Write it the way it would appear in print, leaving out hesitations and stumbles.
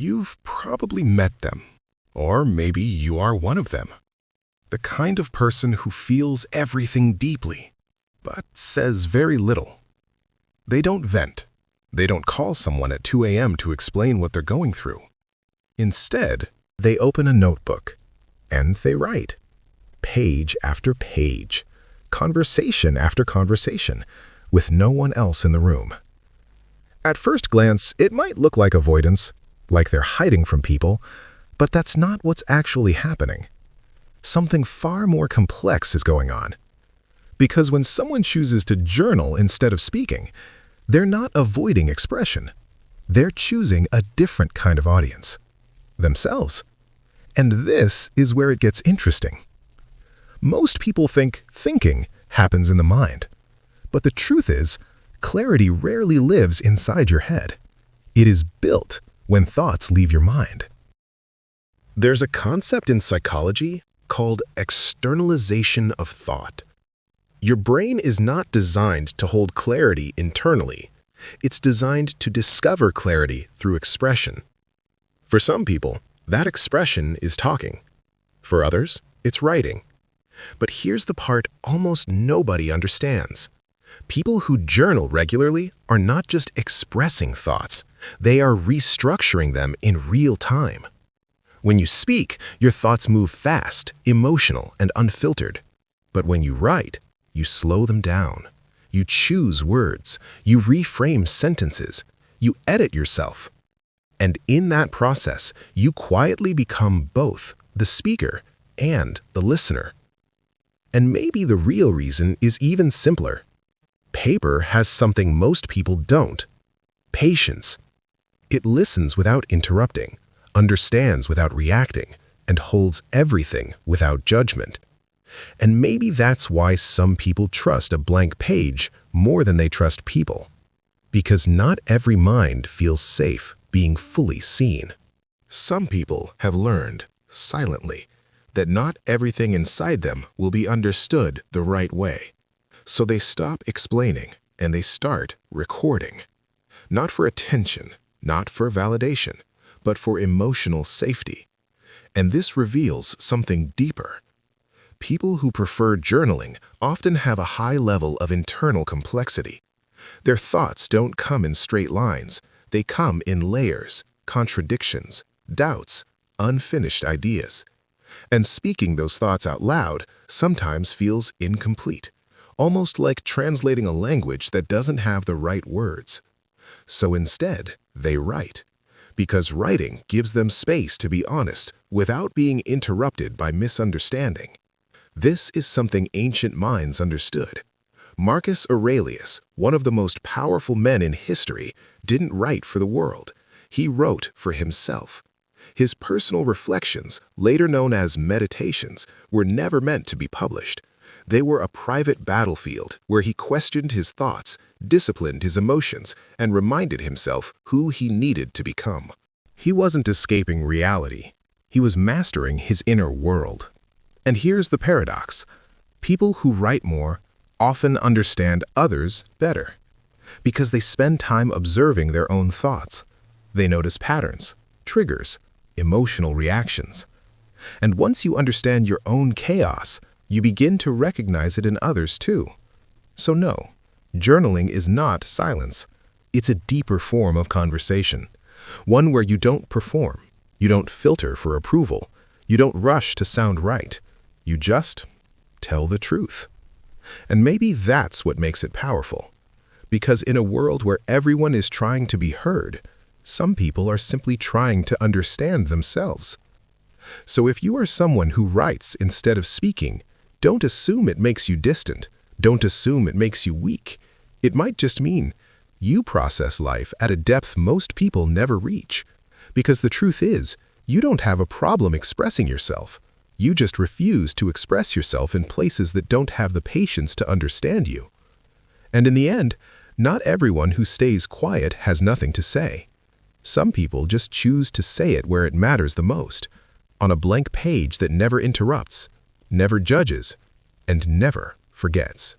You've probably met them, or maybe you are one of them. The kind of person who feels everything deeply, but says very little. They don't vent. They don't call someone at 2 a.m. to explain what they're going through. Instead, they open a notebook, and they write. Page after page, conversation after conversation, with no one else in the room. At first glance, it might look like avoidance, like they're hiding from people, but that's not what's actually happening. Something far more complex is going on. Because when someone chooses to journal instead of speaking, they're not avoiding expression. They're choosing a different kind of audience, themselves. And this is where it gets interesting. Most people think thinking happens in the mind. But the truth is, clarity rarely lives inside your head. It is built when thoughts leave your mind. There's a concept in psychology called externalization of thought. Your brain is not designed to hold clarity internally. It's designed to discover clarity through expression. For some people, that expression is talking. For others, it's writing. But here's the part almost nobody understands. People who journal regularly are not just expressing thoughts, they are restructuring them in real time. When you speak, your thoughts move fast, emotional, and unfiltered. But when you write, you slow them down. You choose words. You reframe sentences. You edit yourself. And in that process, you quietly become both the speaker and the listener. And maybe the real reason is even simpler. Paper has something most people don't: patience. It listens without interrupting, understands without reacting, and holds everything without judgment. And maybe that's why some people trust a blank page more than they trust people. Because not every mind feels safe being fully seen. Some people have learned, silently, that not everything inside them will be understood the right way. So they stop explaining and they start recording. Not for attention, not for validation, but for emotional safety. And this reveals something deeper. People who prefer journaling often have a high level of internal complexity. Their thoughts don't come in straight lines. They come in layers, contradictions, doubts, unfinished ideas. And speaking those thoughts out loud sometimes feels incomplete, almost like translating a language that doesn't have the right words. So instead, they write, because writing gives them space to be honest without being interrupted by misunderstanding. This is something ancient minds understood. Marcus Aurelius, one of the most powerful men in history, didn't write for the world. He wrote for himself. His personal reflections, later known as meditations, were never meant to be published. They were a private battlefield where he questioned his thoughts, disciplined his emotions, and reminded himself who he needed to become. He wasn't escaping reality. He was mastering his inner world. And here's the paradox. People who write more often understand others better because they spend time observing their own thoughts. They notice patterns, triggers, emotional reactions. And once you understand your own chaos, you begin to recognize it in others too. So no, journaling is not silence. It's a deeper form of conversation, one where you don't perform, you don't filter for approval, you don't rush to sound right. You just tell the truth. And maybe that's what makes it powerful. Because in a world where everyone is trying to be heard, some people are simply trying to understand themselves. So if you are someone who writes instead of speaking, don't assume it makes you distant. Don't assume it makes you weak. It might just mean you process life at a depth most people never reach. Because the truth is, you don't have a problem expressing yourself. You just refuse to express yourself in places that don't have the patience to understand you. And in the end, not everyone who stays quiet has nothing to say. Some people just choose to say it where it matters the most, on a blank page that never interrupts, never judges, and never forgets.